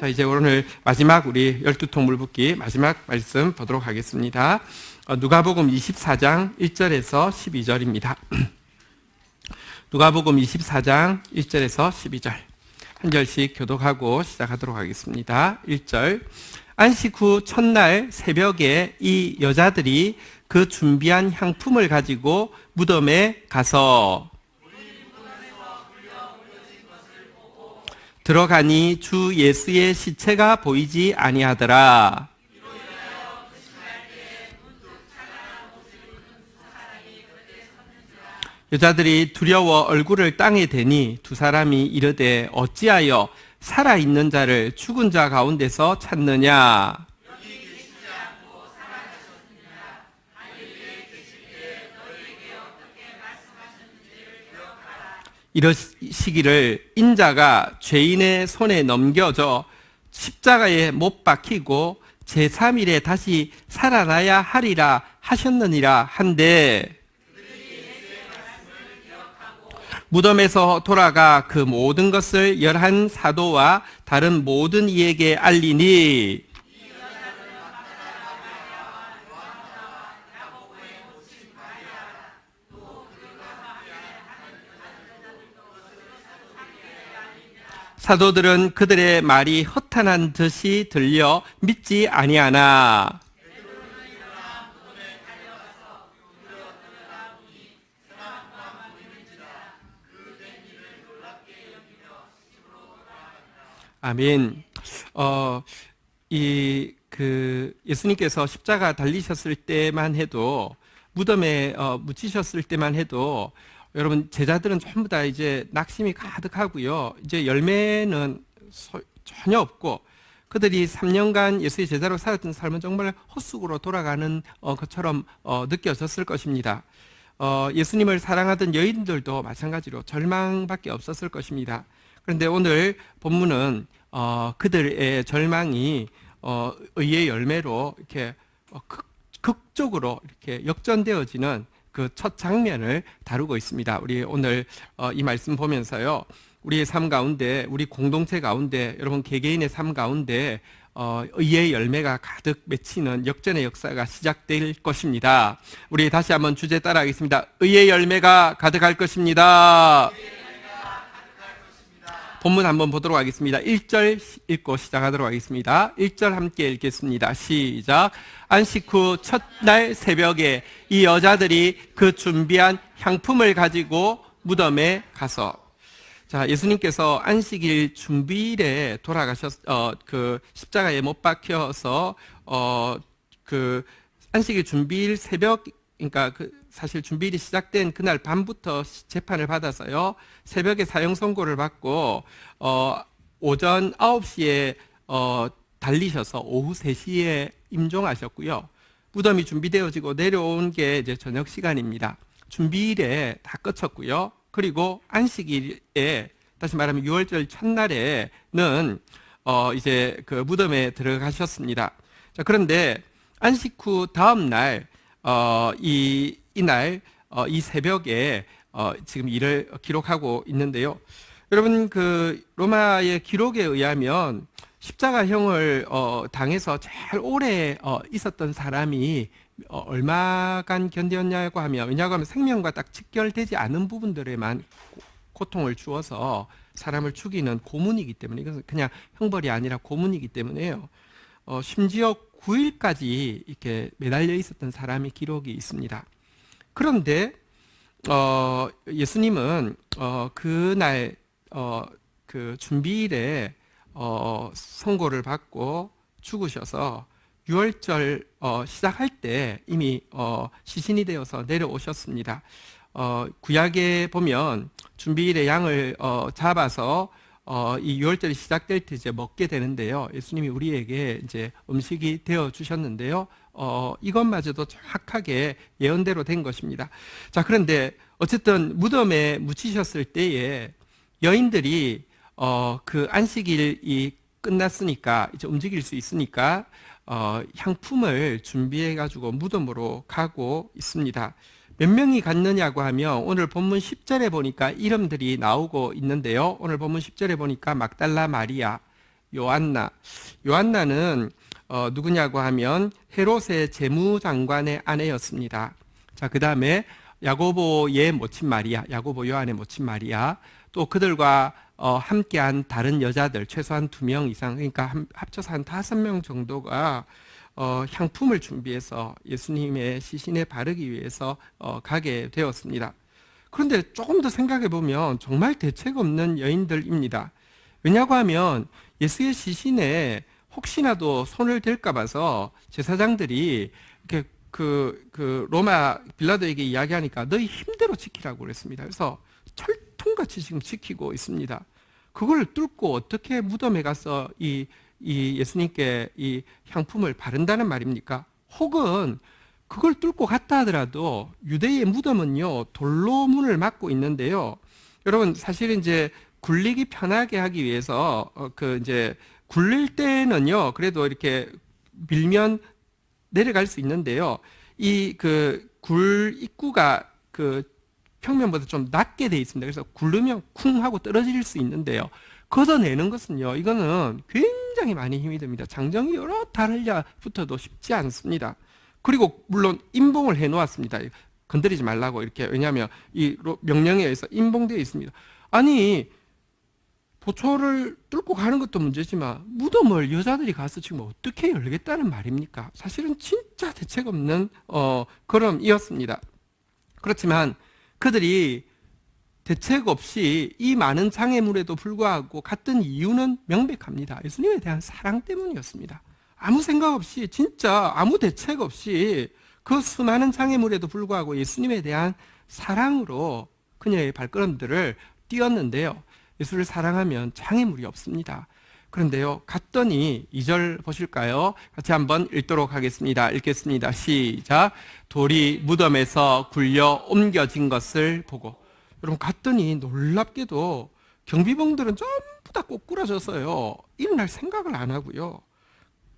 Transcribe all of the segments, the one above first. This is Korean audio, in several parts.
자, 이제 오늘 마지막 우리 12통 물붓기 마지막 말씀 보도록 하겠습니다. 누가복음 24장 1절에서 12절입니다. 누가복음 24장 1절에서 12절 한 절씩 교독하고 시작하도록 하겠습니다. 1절 안식 후 첫날 새벽에 이 여자들이 그 준비한 향품을 가지고 무덤에 가서 들어가니 주 예수의 시체가 보이지 아니하더라. 여자들이 두려워 얼굴을 땅에 대니 두 사람이 이르되 어찌하여 살아있는 자를 죽은 자 가운데서 찾느냐. 이러시기를 인자가 죄인의 손에 넘겨져 십자가에 못 박히고 제3일에 다시 살아나야 하리라 하셨느니라 한데 무덤에서 돌아가 그 모든 것을 11 사도와 다른 모든 이에게 알리니 사도들은 그들의 말이 허탄한 듯이 들려 믿지 아니하나 아멘. 예수님께서 십자가 달리셨을 때만 해도 무덤에 묻히셨을 때만 해도 여러분 제자들은 전부 다 이제 낙심이 가득하고요. 이제 열매는 전혀 없고 그들이 3년간 예수의 제자로 살았던 삶은 정말 헛수고로 돌아가는 것처럼 느껴졌을 것입니다. 예수님을 사랑하던 여인들도 마찬가지로 절망밖에 없었을 것입니다. 그런데 오늘 본문은 그들의 절망이 의의 열매로 이렇게 극적으로 이렇게 역전되어지는 그 첫 장면을 다루고 있습니다. 우리 오늘 이 말씀 보면서요, 우리의 삶 가운데, 우리 공동체 가운데, 여러분 개개인의 삶 가운데 의의 열매가 가득 맺히는 역전의 역사가 시작될 것입니다. 우리 다시 한번 주제 따라하겠습니다. 의의 열매가 가득할 것입니다. 본문 한번 보도록 하겠습니다. 1절 읽고 시작하도록 하겠습니다. 1절 함께 읽겠습니다. 시작. 안식 후 첫날 새벽에 이 여자들이 그 준비한 향품을 가지고 무덤에 가서, 자, 예수님께서 안식일 준비일에 그 십자가에 못 박혀서 그 안식일 준비일 새벽, 그러니까 사실 준비일이 시작된 그날 밤부터 재판을 받아서요, 새벽에 사형 선고를 받고 오전 9시에 달리셔서 오후 3시에 임종하셨고요. 무덤이 준비되어지고 내려온 게 이제 저녁 시간입니다. 준비일에 다 끝쳤고요. 그리고 안식일에, 다시 말하면 6월절 첫날에는 이제 그 무덤에 들어가셨습니다. 자, 그런데 안식 후 다음 날 이날 이 새벽에 지금 일을 기록하고 있는데요. 여러분 그 로마의 기록에 의하면 십자가형을 당해서 제일 오래 있었던 사람이 얼마간 견뎠냐고 하면, 왜냐하면 생명과 딱 직결되지 않은 부분들에만 고통을 주어서 사람을 죽이는 고문이기 때문에, 이것은 그냥 형벌이 아니라 고문이기 때문에요. 심지어 9일까지 이렇게 매달려 있었던 사람이 기록이 있습니다. 그런데 예수님은 그날 그 준비일에 선고를 받고 죽으셔서 6월절 시작할 때 이미 시신이 되어서 내려오셨습니다. 구약에 보면 준비일에 양을 잡아서 이 6월절이 시작될 때 이제 먹게 되는데요. 예수님이 우리에게 이제 음식이 되어 주셨는데요. 이것마저도 정확하게 예언대로 된 것입니다. 자, 그런데 어쨌든 무덤에 묻히셨을 때에 여인들이 그 안식일이 끝났으니까 이제 움직일 수 있으니까 향품을 준비해 가지고 무덤으로 가고 있습니다. 몇 명이 갔느냐고 하면 오늘 본문 10절에 보니까 이름들이 나오고 있는데요. 오늘 본문 10절에 보니까 막달라 마리아, 요한나. 요한나는 누구냐고 하면 헤롯의 재무장관의 아내였습니다. 자, 그 다음에 야고보의 모친 마리아, 야고보 요한의 모친 마리아, 또 그들과 함께한 다른 여자들 최소한 2명 이상, 그러니까 합쳐서 한 5명 정도가 향품을 준비해서 예수님의 시신에 바르기 위해서 가게 되었습니다. 그런데 조금 더 생각해 보면 정말 대책 없는 여인들입니다. 왜냐고 하면 예수의 시신에 혹시나도 손을 댈까 봐서 제사장들이 이렇게 그 로마 빌라도에게 이야기하니까 너희 힘대로 지키라고 그랬습니다. 그래서 철통같이 지금 지키고 있습니다. 그걸 뚫고 어떻게 무덤에 가서 이 예수님께 이 향품을 바른다는 말입니까? 혹은 그걸 뚫고 갔다 하더라도 유대의 무덤은요, 돌로 문을 막고 있는데요. 여러분, 사실은 이제 굴리기 편하게 하기 위해서 이제 굴릴 때는요, 그래도 이렇게 밀면 내려갈 수 있는데요. 이 굴 입구가 평면보다 좀 낮게 돼 있습니다. 그래서 굴르면 쿵 하고 떨어질 수 있는데요. 걷어내는 것은요, 이거는 굉장히 많이 힘이 듭니다. 장정이 여러 달려 붙어도 쉽지 않습니다. 그리고 물론 임봉을 해 놓았습니다. 건드리지 말라고 이렇게. 왜냐하면 이 명령에 의해서 임봉되어 있습니다. 아니, 보초를 뚫고 가는 것도 문제지만 무덤을 여자들이 가서 지금 어떻게 열겠다는 말입니까? 사실은 진짜 대책 없는 걸음이었습니다. 그렇지만 그들이 대책 없이 이 많은 장애물에도 불구하고 갔던 이유는 명백합니다. 예수님에 대한 사랑 때문이었습니다. 아무 생각 없이, 진짜 아무 대책 없이 그 수많은 장애물에도 불구하고 예수님에 대한 사랑으로 그녀의 발걸음들을 띄었는데요. 예수를 사랑하면 장애물이 없습니다. 그런데요, 갔더니 2절 보실까요? 같이 한번 읽도록 하겠습니다. 읽겠습니다. 시작. 돌이 무덤에서 굴려 옮겨진 것을 보고. 여러분, 갔더니 놀랍게도 경비병들은 전부 다 꼬꾸라져서요, 일어날 생각을 안 하고요.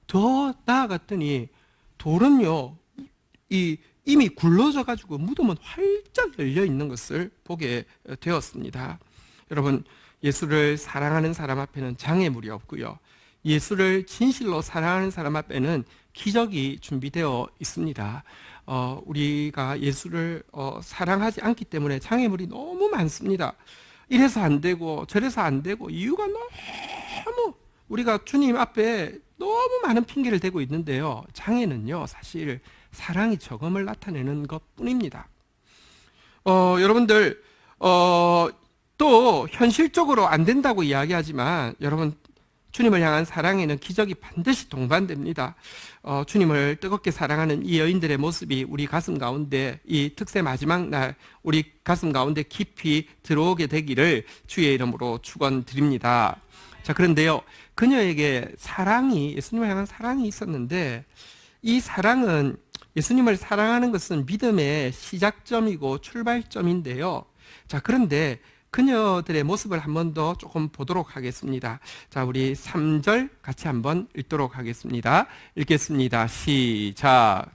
더 나아갔더니 돌은요, 이미 굴러져 가지고 무덤은 활짝 열려 있는 것을 보게 되었습니다. 여러분, 예수를 사랑하는 사람 앞에는 장애물이 없고요, 예수를 진실로 사랑하는 사람 앞에는 기적이 준비되어 있습니다. 우리가 예수를 사랑하지 않기 때문에 장애물이 너무 많습니다. 이래서 안 되고 저래서 안 되고 이유가 너무, 우리가 주님 앞에 너무 많은 핑계를 대고 있는데요, 장애는요, 사실 사랑이 적음을 나타내는 것뿐입니다. 여러분들 또 현실적으로 안 된다고 이야기하지만, 여러분, 주님을 향한 사랑에는 기적이 반드시 동반됩니다. 주님을 뜨겁게 사랑하는 이 여인들의 모습이 우리 가슴 가운데, 이 특세 마지막 날 우리 가슴 가운데 깊이 들어오게 되기를 주의 이름으로 축원드립니다. 자, 그런데요, 그녀에게 예수님을 향한 사랑이 있었는데, 이 사랑은, 예수님을 사랑하는 것은 믿음의 시작점이고 출발점인데요. 자, 그런데 그녀들의 모습을 한 번 더 조금 보도록 하겠습니다. 자, 우리 3절 같이 한번 읽도록 하겠습니다. 읽겠습니다. 시작.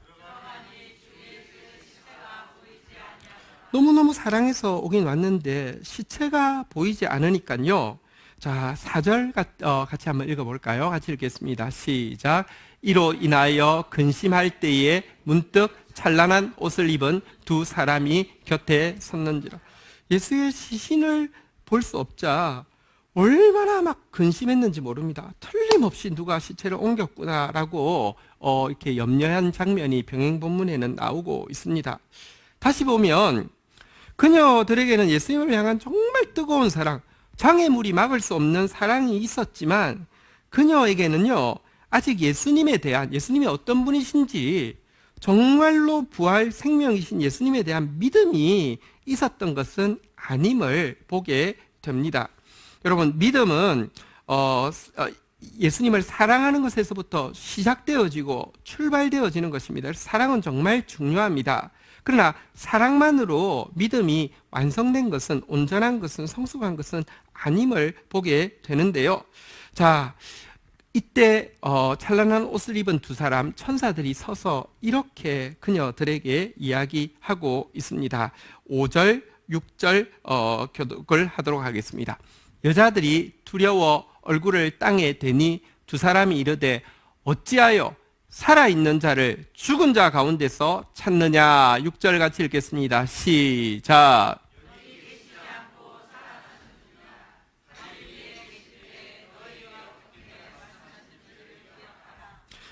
너무너무 사랑해서 오긴 왔는데 시체가 보이지 않으니까요. 자, 4절 같이 한번 읽어볼까요? 같이 읽겠습니다. 시작. 이로 인하여 근심할 때에 문득 찬란한 옷을 입은 두 사람이 곁에 섰는지라. 예수의 시신을 볼 수 없자 얼마나 막 근심했는지 모릅니다. 틀림없이 누가 시체를 옮겼구나라고 이렇게 염려한 장면이 병행본문에는 나오고 있습니다. 다시 보면 그녀들에게는 예수님을 향한 정말 뜨거운 사랑, 장애물이 막을 수 없는 사랑이 있었지만, 그녀에게는요, 아직 예수님이 어떤 분이신지, 정말로 부활 생명이신 예수님에 대한 믿음이 있었던 것은 아님을 보게 됩니다. 여러분, 믿음은 예수님을 사랑하는 것에서부터 시작되어지고 출발되어지는 것입니다. 사랑은 정말 중요합니다. 그러나 사랑만으로 믿음이 완성된 것은, 온전한 것은, 성숙한 것은 아님을 보게 되는데요. 자, 이때 찬란한 옷을 입은 두 사람, 천사들이 서서 이렇게 그녀들에게 이야기하고 있습니다. 5절, 6절 교독을 하도록 하겠습니다. 여자들이 두려워 얼굴을 땅에 대니 두 사람이 이르되 어찌하여 살아있는 자를 죽은 자 가운데서 찾느냐. 6절 같이 읽겠습니다. 시작.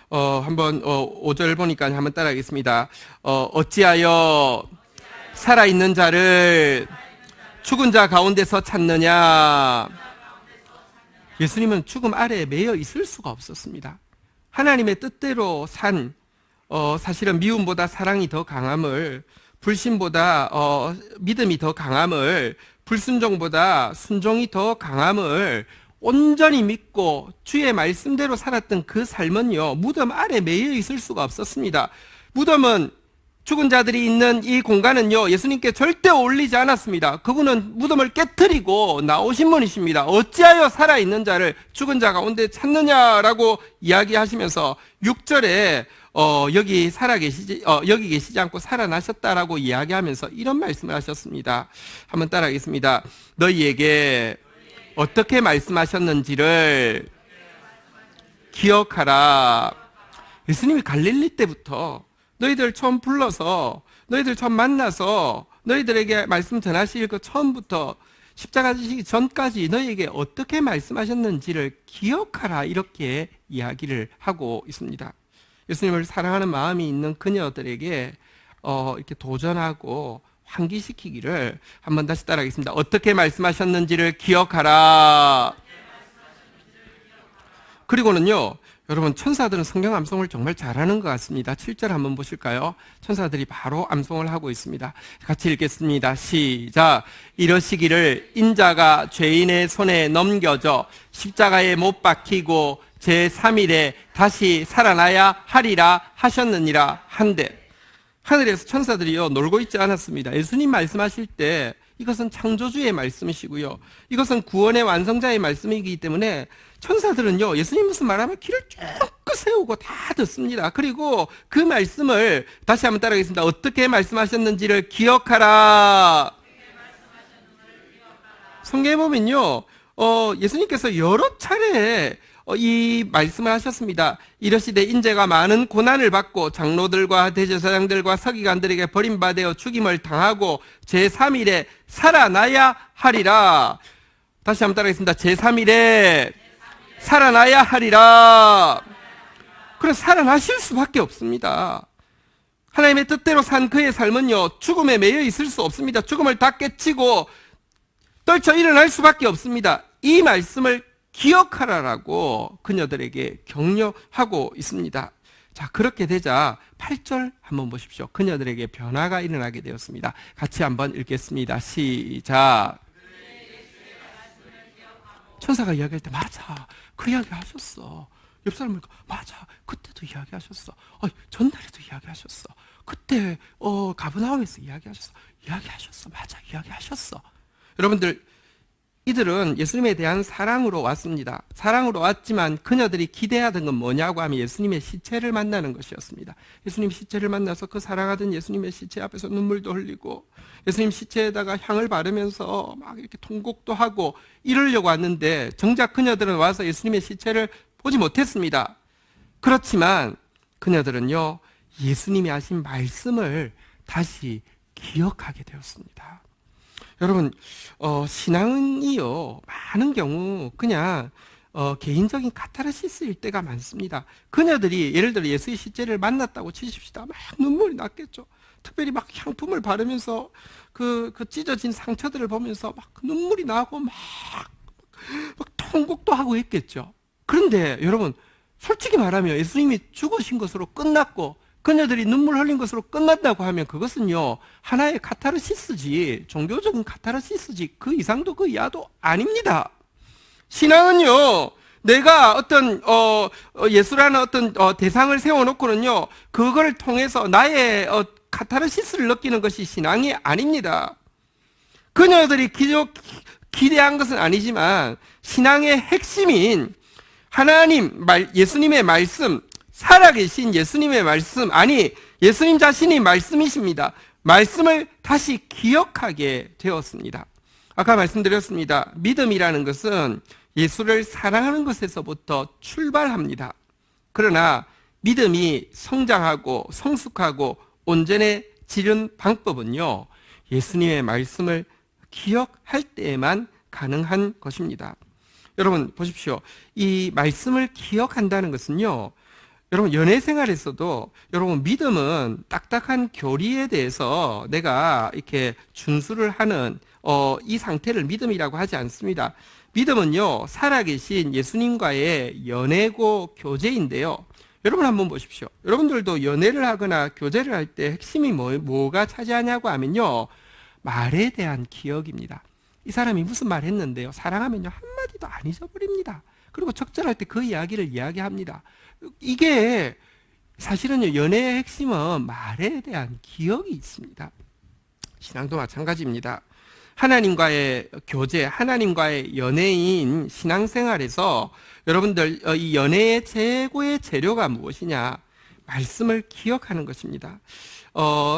한번 5절 보니까 한번 따라하겠습니다. 어찌하여 살아있는 자를 죽은 자 가운데서 찾느냐. 예수님은 죽음 아래에 매여 있을 수가 없었습니다. 하나님의 뜻대로 산 사실은 미움보다 사랑이 더 강함을, 불신보다 믿음이 더 강함을, 불순종보다 순종이 더 강함을 온전히 믿고 주의 말씀대로 살았던 그 삶은요, 무덤 아래 매여 있을 수가 없었습니다. 무덤은, 죽은 자들이 있는 이 공간은요, 예수님께 절대 어울리지 않았습니다. 그분은 무덤을 깨트리고 나오신 분이십니다. 어찌하여 살아있는 자를 죽은 자 가운데 찾느냐라고 이야기하시면서 6절에 여기 계시지 않고 살아나셨다라고 이야기하면서 이런 말씀을 하셨습니다. 한번 따라하겠습니다. 너희에게 어떻게 말씀하셨는지를 기억하라. 예수님이 갈릴리 때부터 너희들 처음 불러서, 너희들 처음 만나서 너희들에게 말씀 전하실 그 처음부터 십자가 지시기 전까지 너희에게 어떻게 말씀하셨는지를 기억하라, 이렇게 이야기를 하고 있습니다. 예수님을 사랑하는 마음이 있는 그녀들에게 이렇게 도전하고 환기시키기를 한번 다시 따라하겠습니다. 어떻게 말씀하셨는지를 기억하라. 그리고는요, 여러분, 천사들은 성경 암송을 정말 잘하는 것 같습니다. 7절 한번 보실까요? 천사들이 바로 암송을 하고 있습니다. 같이 읽겠습니다. 시작. 이러시기를 인자가 죄인의 손에 넘겨져 십자가에 못 박히고 제3일에 다시 살아나야 하리라 하셨느니라 한데, 하늘에서 천사들이요 놀고 있지 않았습니다. 예수님 말씀하실 때 이것은 창조주의 말씀이시고요, 이것은 구원의 완성자의 말씀이기 때문에 천사들은요, 예수님 무슨 말하면 귀를 쭉 세우고 다 듣습니다. 그리고 그 말씀을 다시 한번 따라하겠습니다. 어떻게 말씀하셨는지를 기억하라. 성경에 보면요, 예수님께서 여러 차례 이 말씀을 하셨습니다. 이러시되 인자가 많은 고난을 받고 장로들과 대제사장들과 서기관들에게 버림받아 죽임을 당하고 제3일에 살아나야 하리라. 다시 한번 따라하겠습니다. 제3일에 살아나야 하리라. 그래서 살아나실 수밖에 없습니다. 하나님의 뜻대로 산 그의 삶은요, 죽음에 매여 있을 수 없습니다. 죽음을 다 깨치고 떨쳐 일어날 수밖에 없습니다. 이 말씀을 기억하라라고 그녀들에게 격려하고 있습니다. 자, 그렇게 되자 8절 한번 보십시오. 그녀들에게 변화가 일어나게 되었습니다. 같이 한번 읽겠습니다. 시작. 천사가 이야기할 때 맞아, 그 이야기 하셨어. 옆 사람을 맞아, 그때도 이야기하셨어. 전날에도 이야기하셨어. 그때 가버나움에서 이야기하셨어. 맞아, 이야기하셨어. 여러분들, 이들은 예수님에 대한 사랑으로 왔습니다. 사랑으로 왔지만 그녀들이 기대하던 건 뭐냐고 하면 예수님의 시체를 만나는 것이었습니다. 예수님 시체를 만나서 그 사랑하던 예수님의 시체 앞에서 눈물도 흘리고 예수님 시체에다가 향을 바르면서 막 이렇게 통곡도 하고 이러려고 왔는데, 정작 그녀들은 와서 예수님의 시체를 보지 못했습니다. 그렇지만 그녀들은요, 예수님이 하신 말씀을 다시 기억하게 되었습니다. 여러분, 신앙이요, 많은 경우 그냥 개인적인 카타르시스일 때가 많습니다. 그녀들이 예를 들어 예수의 시체를 만났다고 치십시다. 막 눈물이 났겠죠. 특별히 막 향품을 바르면서 그 찢어진 상처들을 보면서 막 눈물이 나고 막 통곡도 하고 했겠죠. 그런데 여러분, 솔직히 말하면 예수님이 죽으신 것으로 끝났고 그녀들이 눈물 흘린 것으로 끝났다고 하면 그것은요, 하나의 카타르시스지, 종교적인 카타르시스지, 그 이상도 그 이하도 아닙니다. 신앙은요, 내가 어떤 예수라는 어떤 대상을 세워놓고는요, 그걸 통해서 나의 카타르시스를 느끼는 것이 신앙이 아닙니다. 그녀들이 기대한 것은 아니지만 신앙의 핵심인 하나님, 예수님의 말씀, 살아계신 예수님의 말씀, 아니 예수님 자신이 말씀이십니다. 말씀을 다시 기억하게 되었습니다. 아까 말씀드렸습니다. 믿음이라는 것은 예수를 사랑하는 것에서부터 출발합니다. 그러나 믿음이 성장하고 성숙하고 온전해지는 방법은요, 예수님의 말씀을 기억할 때에만 가능한 것입니다. 여러분 보십시오. 이 말씀을 기억한다는 것은요, 여러분 연애 생활에서도 여러분 믿음은 딱딱한 교리에 대해서 내가 이렇게 준수를 하는 이 상태를 믿음이라고 하지 않습니다. 믿음은요, 살아계신 예수님과의 연애고 교제인데요. 여러분 한번 보십시오. 여러분들도 연애를 하거나 교제를 할 때 핵심이 뭐가 차지하냐고 하면요, 말에 대한 기억입니다. 이 사람이 무슨 말 했는데요, 사랑하면요 한마디도 안 잊어버립니다. 그리고 적절할 때 그 이야기를 이야기합니다. 이게 사실은요, 연애의 핵심은 말에 대한 기억이 있습니다. 신앙도 마찬가지입니다. 하나님과의 교제, 하나님과의 연애인 신앙생활에서 여러분들 이 연애의 최고의 재료가 무엇이냐? 말씀을 기억하는 것입니다.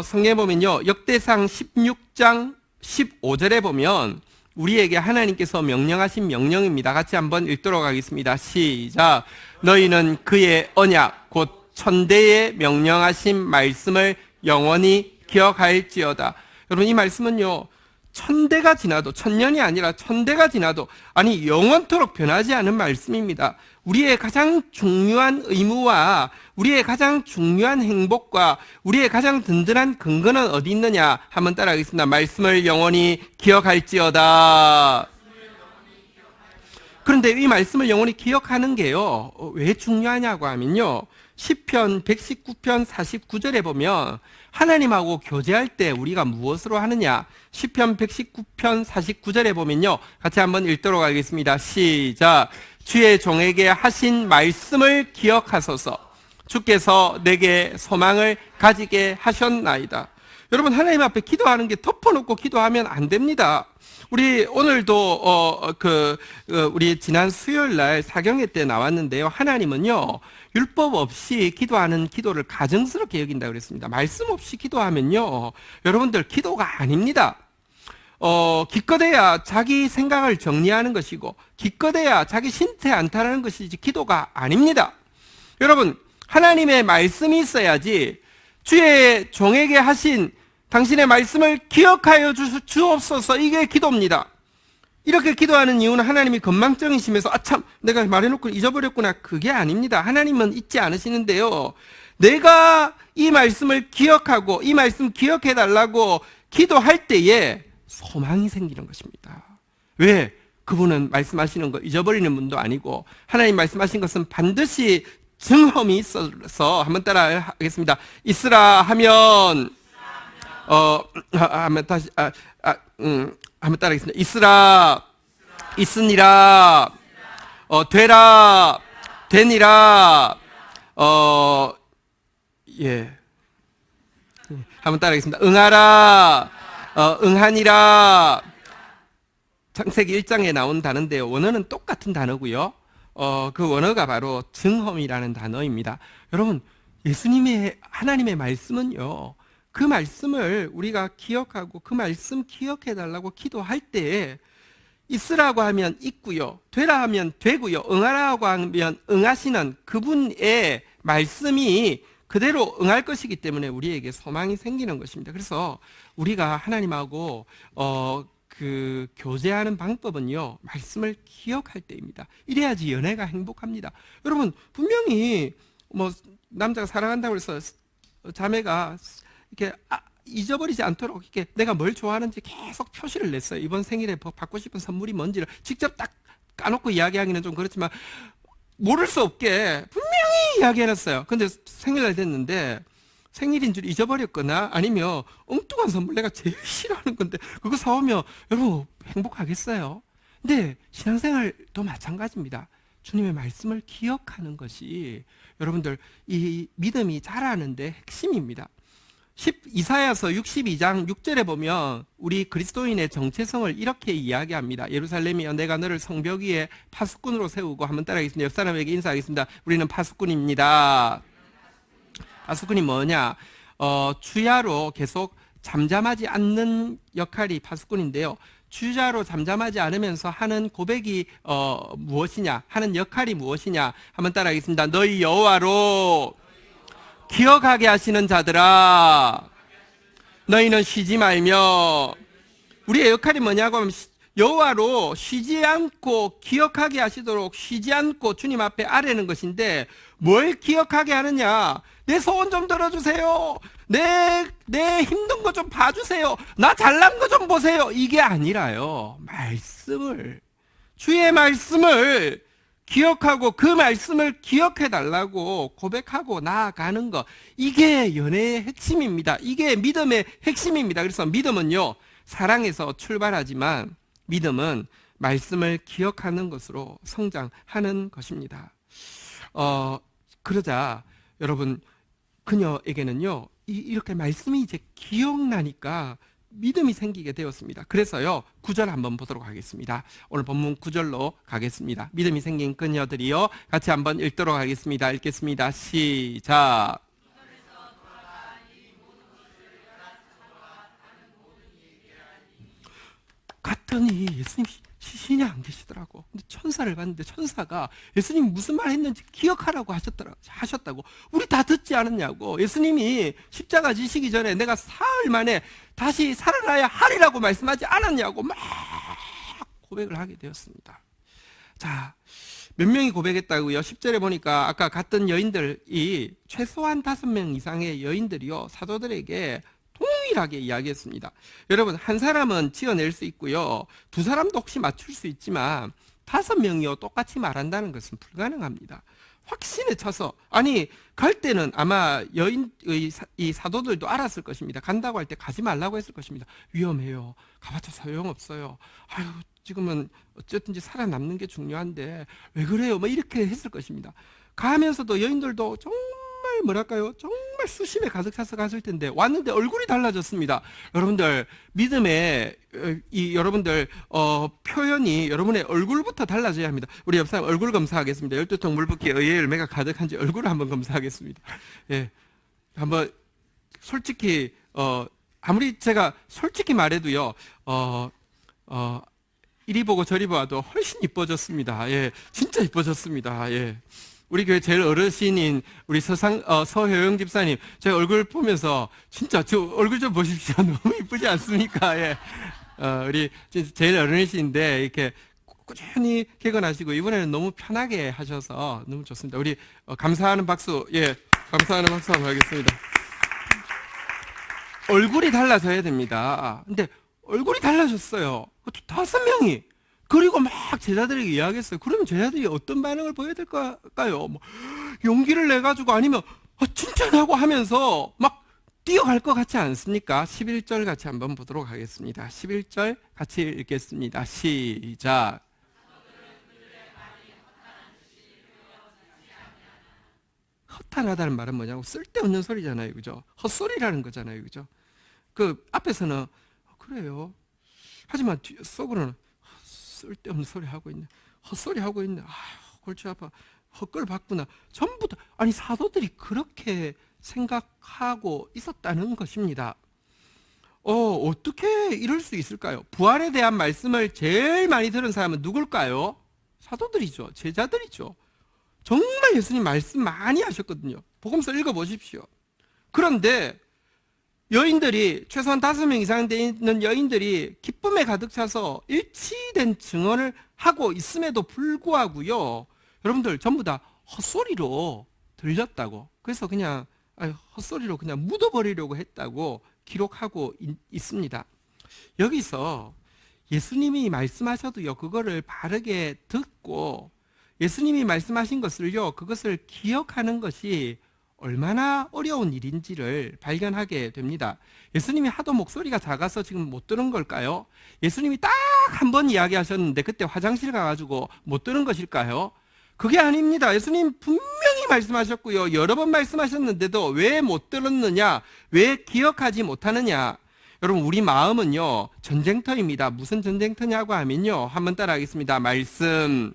성경에 보면요, 역대상 16장 15절에 보면 우리에게 하나님께서 명령하신 명령입니다. 같이 한번 읽도록 하겠습니다. 시작. 너희는 그의 언약 곧 천대에 명령하신 말씀을 영원히 기억할지어다. 여러분 이 말씀은요, 천대가 지나도, 천년이 아니라 천대가 지나도, 아니 영원토록 변하지 않은 말씀입니다. 우리의 가장 중요한 의무와 우리의 가장 중요한 행복과 우리의 가장 든든한 근거는 어디 있느냐? 한번 따라하겠습니다. 말씀을 영원히 기억할지어다. 그런데 이 말씀을 영원히 기억하는 게요, 왜 중요하냐고 하면요, 시편 119편 49절에 보면 하나님하고 교제할 때 우리가 무엇으로 하느냐? 시편 119편 49절에 보면요, 같이 한번 읽도록 하겠습니다. 시작. 주의 종에게 하신 말씀을 기억하소서. 주께서 내게 소망을 가지게 하셨나이다. 여러분 하나님 앞에 기도하는 게 덮어놓고 기도하면 안 됩니다. 우리 오늘도 우리 지난 수요일 날 사경회 때 나왔는데요, 하나님은요 율법 없이 기도하는 기도를 가증스럽게 여긴다 그랬습니다. 말씀 없이 기도하면요, 여러분들 기도가 아닙니다. 기껏해야 자기 생각을 정리하는 것이고 기껏해야 자기 신태 안타라는 것이지 기도가 아닙니다. 여러분 하나님의 말씀이 있어야지. 주의 종에게 하신 당신의 말씀을 기억하여 주옵소서, 이게 기도입니다. 이렇게 기도하는 이유는 하나님이 건망증이심에서 참 내가 말해놓고 잊어버렸구나, 그게 아닙니다. 하나님은 잊지 않으시는데요, 내가 이 말씀을 기억하고 이 말씀 기억해달라고 기도할 때에 소망이 생기는 것입니다. 왜? 그분은 말씀하시는 거 잊어버리는 분도 아니고 하나님 말씀하신 것은 반드시 증험이 있어서 한번 따라 하겠습니다. 있으라 하면 한번 다시 한번 따라하겠습니다. 있으라, 있으니라, 되라, 되니라, 예. 한번 따라하겠습니다. 응하라, 응하니라. 창세기 1장에 나온 단어인데요, 원어는 똑같은 단어고요. 그 원어가 바로 증험이라는 단어입니다. 여러분, 예수님의 하나님의 말씀은요, 그 말씀을 우리가 기억하고 그 말씀 기억해달라고 기도할 때 있으라고 하면 있고요, 되라 하면 되고요, 응하라고 하면 응하시는 그분의 말씀이 그대로 응할 것이기 때문에 우리에게 소망이 생기는 것입니다. 그래서 우리가 하나님하고 교제하는 방법은요, 말씀을 기억할 때입니다. 이래야지 연애가 행복합니다. 여러분 분명히 남자가 사랑한다고 해서 자매가 이렇게 잊어버리지 않도록 이렇게 내가 뭘 좋아하는지 계속 표시를 냈어요. 이번 생일에 받고 싶은 선물이 뭔지를 직접 딱 까놓고 이야기하기는 좀 그렇지만 모를 수 없게 분명히 이야기해놨어요. 근데 생일날 됐는데 생일인 줄 잊어버렸거나 아니면 엉뚱한 선물, 내가 제일 싫어하는 건데 그거 사오면 여러분 행복하겠어요? 근데 신앙생활도 마찬가지입니다. 주님의 말씀을 기억하는 것이 여러분들 이 믿음이 자라는데 핵심입니다. 이사야서 62장 6절에 보면 우리 그리스도인의 정체성을 이렇게 이야기합니다. 예루살렘이여, 내가 너를 성벽 위에 파수꾼으로 세우고, 한번 따라하겠습니다. 옆 사람에게 인사하겠습니다. 우리는 파수꾼입니다. 파수꾼이 뭐냐? 주야로 계속 잠잠하지 않는 역할이 파수꾼인데요, 주자로 잠잠하지 않으면서 하는 고백이 무엇이냐, 하는 역할이 무엇이냐 한번 따라하겠습니다. 너희 여호와로 기억하게 하시는 자들아, 너희는 쉬지 말며. 우리의 역할이 뭐냐고 하면 여호와로 쉬지 않고 기억하게 하시도록 쉬지 않고 주님 앞에 아뢰는 것인데, 뭘 기억하게 하느냐? 내 소원 좀 들어주세요. 내 힘든 거 좀 봐주세요. 나 잘난 거 좀 보세요. 이게 아니라요. 말씀을, 주의 말씀을 기억하고 그 말씀을 기억해 달라고 고백하고 나아가는 것. 이게 연애의 핵심입니다. 이게 믿음의 핵심입니다. 그래서 믿음은요, 사랑에서 출발하지만 믿음은 말씀을 기억하는 것으로 성장하는 것입니다. 그러자 여러분, 그녀에게는요, 이렇게 말씀이 이제 기억나니까 믿음이 생기게 되었습니다. 그래서요, 9절 한번 보도록 하겠습니다. 오늘 본문 9절로 가겠습니다. 믿음이 생긴 그녀들이요, 같이 한번 읽도록 하겠습니다. 읽겠습니다. 시작. 갔더니 예수님 신이 안 계시더라고. 근데 천사를 봤는데 천사가 예수님 무슨 말 했는지 기억하라고 하셨다고. 우리 다 듣지 않았냐고. 예수님이 십자가 지시기 전에 내가 사흘 만에 다시 살아나야 하리라고 말씀하지 않았냐고 막 고백을 하게 되었습니다. 자, 몇 명이 고백했다고요? 10절에 보니까 아까 갔던 여인들이 최소한 5명 이상의 여인들이요, 사도들에게 동일하게 이야기했습니다. 여러분, 한 사람은 지어낼 수 있고요, 두 사람도 혹시 맞출 수 있지만 5명이요 똑같이 말한다는 것은 불가능합니다. 확신에 차서, 아니 갈 때는 아마 여인의 이 사도들도 알았을 것입니다. 간다고 할 때 가지 말라고 했을 것입니다. 위험해요. 가봤자 소용없어요. 아유, 지금은 어쨌든지 살아남는 게 중요한데 왜 그래요? 뭐 이렇게 했을 것입니다. 가면서도 여인들도 정말 뭐랄까요? 정말 수심에 가득 차서 갔을 텐데 왔는데 얼굴이 달라졌습니다. 여러분들, 믿음의 여러분들 표현이 여러분의 얼굴부터 달라져야 합니다. 우리 옆 사람 얼굴 검사하겠습니다. 12통 물붓기에 의의 열매가 가득한지 얼굴을 한번 검사하겠습니다. 예, 한번 솔직히 아무리 제가 솔직히 말해도요, 이리 보고 저리 봐도 훨씬 이뻐졌습니다. 예, 진짜 이뻐졌습니다. 예. 우리 교회 제일 어르신인 우리 서효영 집사님, 제 얼굴 보면서 진짜 저 얼굴 좀 보십시오. 너무 이쁘지 않습니까? 예. 우리 제일 어르신인데 이렇게 꾸준히 개근하시고 이번에는 너무 편하게 하셔서 너무 좋습니다. 우리 감사하는 박수, 예, 감사하는 박수 한번 하겠습니다. 얼굴이 달라져야 됩니다. 근데 얼굴이 달라졌어요. 5명이. 그리고 막 제자들에게 이야기했어요. 그러면 제자들이 어떤 반응을 보여야 될까요? 뭐 용기를 내가지고 아니면 진짜냐고 하면서 막 뛰어갈 것 같지 않습니까? 11절 같이 한번 보도록 하겠습니다. 11절 같이 읽겠습니다. 시작. 허탄하다는 말은 뭐냐고, 쓸데없는 소리잖아요. 그죠? 헛소리라는 거잖아요. 그죠? 그 앞에서는 그래요. 하지만 속으로는 쓸데없는 소리 하고 있네. 헛소리 하고 있네. 골치 아파. 헛걸 봤구나. 전부 다, 아니 사도들이 그렇게 생각하고 있었다는 것입니다. 어떻게 이럴 수 있을까요? 부활에 대한 말씀을 제일 많이 들은 사람은 누굴까요? 사도들이죠. 제자들이죠. 정말 예수님 말씀 많이 하셨거든요. 복음서 읽어보십시오. 그런데 여인들이, 최소한 5명 이상 되는 여인들이 기쁨에 가득 차서 일치된 증언을 하고 있음에도 불구하고요, 여러분들 전부 다 헛소리로 들렸다고, 그래서 그냥 헛소리로 그냥 묻어버리려고 했다고 기록하고 있습니다. 여기서 예수님이 말씀하셔도요, 그거를 바르게 듣고 예수님이 말씀하신 것을요, 그것을 기억하는 것이 얼마나 어려운 일인지를 발견하게 됩니다. 예수님이 하도 목소리가 작아서 지금 못 들은 걸까요? 예수님이 딱 한 번 이야기하셨는데 그때 화장실 가가지고 못 들은 것일까요? 그게 아닙니다. 예수님 분명히 말씀하셨고요, 여러 번 말씀하셨는데도 왜 못 들었느냐, 왜 기억하지 못하느냐. 여러분, 우리 마음은요 전쟁터입니다. 무슨 전쟁터냐고 하면요, 한번 따라하겠습니다. 말씀,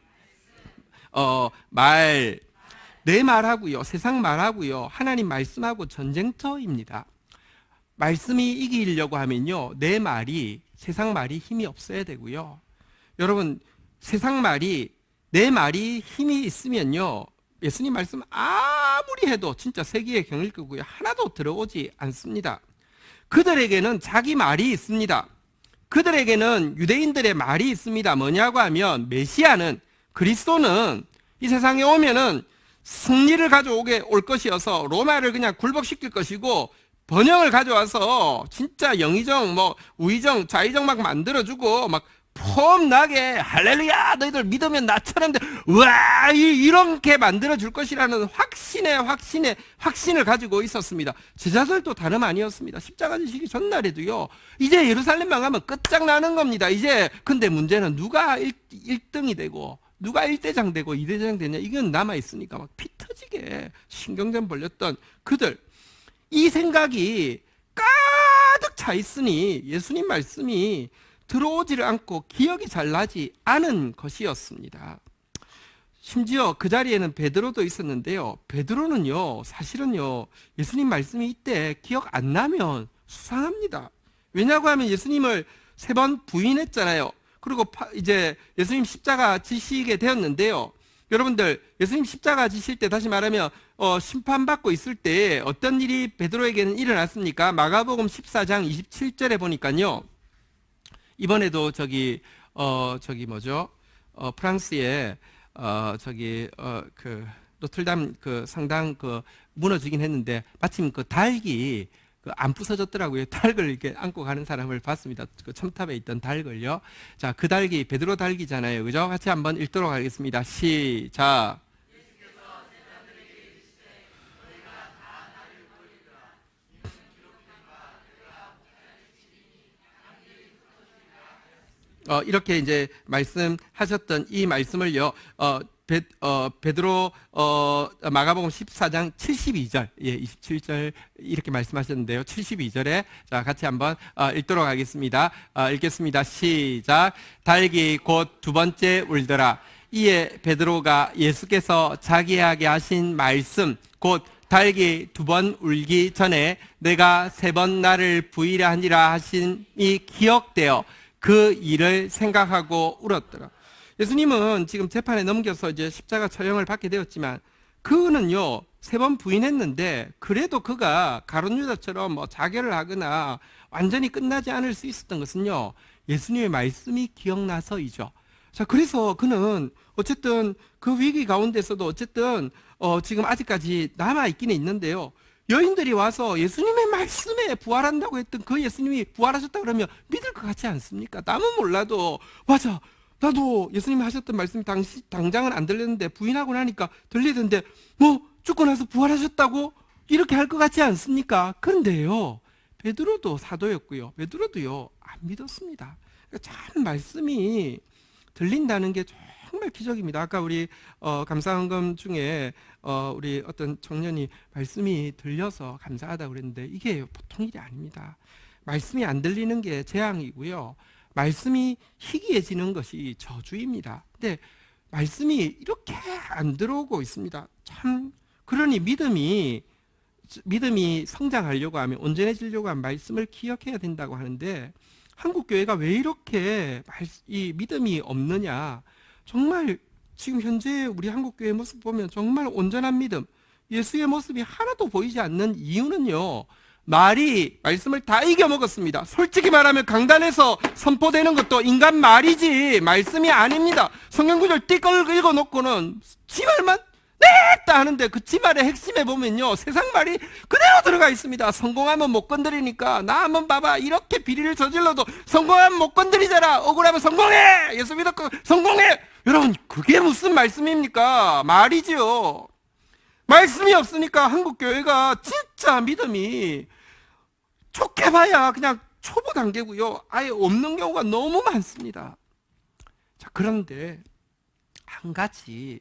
말, 내 말하고요, 세상 말하고요, 하나님 말씀하고 전쟁터입니다. 말씀이 이기려고 하면요, 내 말이 세상 말이 힘이 없어야 되고요. 여러분, 세상 말이, 내 말이 힘이 있으면요, 예수님 말씀 아무리 해도 진짜 세기의 경을 끄고요, 하나도 들어오지 않습니다. 그들에게는 자기 말이 있습니다. 그들에게는 유대인들의 말이 있습니다. 뭐냐고 하면, 메시아는, 그리스도는 이 세상에 오면은 승리를 가져오게 올 것이어서 로마를 그냥 굴복시킬 것이고, 번영을 가져와서 진짜 영의정, 우의정, 좌의정 막 만들어주고 막 폼나게 할렐루야 너희들 믿으면 나처럼 돼 와 이렇게 만들어줄 것이라는 확신을 가지고 있었습니다. 제자들도 다름 아니었습니다. 십자가 지시기 전날에도요, 이제 예루살렘만 가면 끝장나는 겁니다. 이제 근데 문제는 누가 1등이 되고 누가 1대장 되고 2대장 되냐, 이건 남아있으니까 막 피 터지게 신경전 벌렸던 그들, 이 생각이 가득 차 있으니 예수님 말씀이 들어오지를 않고 기억이 잘 나지 않은 것이었습니다. 심지어 그 자리에는 베드로도 있었는데요, 베드로는요 사실은요 예수님 말씀이 이때 기억 안 나면 수상합니다. 왜냐고 하면 예수님을 3번 부인했잖아요. 그리고 이제 예수님 십자가 지시게 되었는데요, 여러분들 예수님 십자가 지실 때, 다시 말하면 심판받고 있을 때 어떤 일이 베드로에게는 일어났습니까? 마가복음 14장 27절에 보니까요, 이번에도 프랑스에 그 노틀담 그 성당 그 무너지긴 했는데 마침 그 닭이 안 부서졌더라고요. 닭을 이렇게 안고 가는 사람을 봤습니다. 그 첨탑에 있던 닭을요. 자, 그 닭이 베드로 닭이잖아요. 그죠? 같이 한번 읽도록 하겠습니다. 시작. 이렇게 이제 말씀하셨던 이 말씀을요, 베드로 마가복음 14장 72절, 27절 이렇게 말씀하셨는데요. 72절에 자 같이 한번 읽도록 하겠습니다. 읽겠습니다. 시작. 닭이 곧 2번째 울더라. 이에 베드로가 예수께서 자기에게 하신 말씀, 곧 닭이 2번 울기 전에 내가 3번 나를 부인하리라 하니라 하심이 기억되어 그 일을 생각하고 울었더라. 예수님은 지금 재판에 넘겨서 이제 십자가 처형을 받게 되었지만, 그는요 3번 부인했는데 그래도 그가 가룟 유다처럼 자결을 하거나 완전히 끝나지 않을 수 있었던 것은요, 예수님의 말씀이 기억나서이죠. 자, 그래서 그는 어쨌든 그 위기 가운데서도 어쨌든 지금 아직까지 남아 있기는 있는데요, 여인들이 와서 예수님의 말씀에 부활한다고 했던 그 예수님이 부활하셨다 그러면 믿을 것 같지 않습니까? 남은 몰라도 맞아, 나도 예수님이 하셨던 말씀이 당장은 안 들렸는데 부인하고 나니까 들리던데 죽고 나서 부활하셨다고 이렇게 할 것 같지 않습니까? 그런데요, 베드로도 사도였고요, 베드로도요 안 믿었습니다. 참 말씀이 들린다는 게 정말 기적입니다. 아까 우리 감사헌금 중에 우리 어떤 청년이 말씀이 들려서 감사하다고 그랬는데 이게 보통 일이 아닙니다. 말씀이 안 들리는 게 재앙이고요, 말씀이 희귀해지는 것이 저주입니다. 근데 말씀이 이렇게 안 들어오고 있습니다. 참, 그러니 믿음이 성장하려고 하면, 온전해지려고 하면 말씀을 기억해야 된다고 하는데, 한국 교회가 왜 이렇게 이 믿음이 없느냐? 정말 지금 현재 우리 한국 교회 모습 보면 정말 온전한 믿음, 예수의 모습이 하나도 보이지 않는 이유는요, 말씀을 다 이겨먹었습니다. 솔직히 말하면 강단에서 선포되는 것도 인간 말이지 말씀이 아닙니다. 성경구절 띠끌 읽어놓고는 지 말만 냈다 하는데 그 지 말의 핵심에 보면요, 세상 말이 그대로 들어가 있습니다. 성공하면 못 건드리니까 나 한번 봐봐, 이렇게 비리를 저질러도 성공하면 못 건드리잖아. 억울하면 성공해, 예수 믿었고 성공해. 여러분, 그게 무슨 말씀입니까? 말이지요. 말씀이 없으니까 한국 교회가 진짜 믿음이 좋게 봐야 그냥 초보 단계고요, 아예 없는 경우가 너무 많습니다. 자, 그런데 한 가지